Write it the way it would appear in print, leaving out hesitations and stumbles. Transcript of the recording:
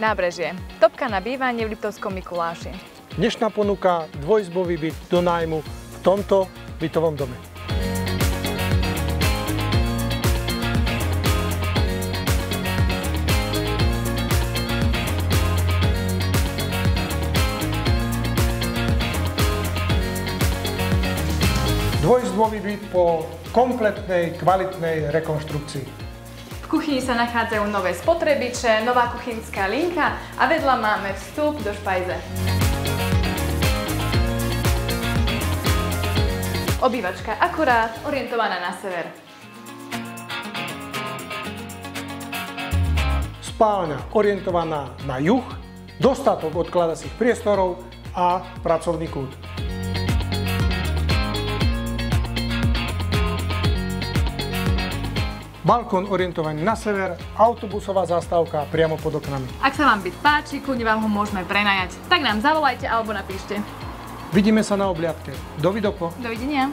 Nábrežie. Topka na bývanie v Liptovskom Mikuláši. Dnešná ponuka dvojizbový byt do nájmu v tomto bytovom dome. Dvojizbový byt po kompletnej, kvalitnej rekonštrukcii. V kuchyni sa nachádzajú nové spotrebiče, nová kuchynská linka a vedľa máme vstup do špajze. Obývačka akurát, orientovaná na sever. Spálňa orientovaná na juh, dostatok odkladacích priestorov a pracovný kút. Balkón orientovaný na sever, autobusová zastávka priamo pod oknami. Ak sa vám byt páči, kľudne vám ho môžeme prenajať. Tak nám zavolajte alebo napíšte. Vidíme sa na obliadke. Dovidoko. Dovidenia.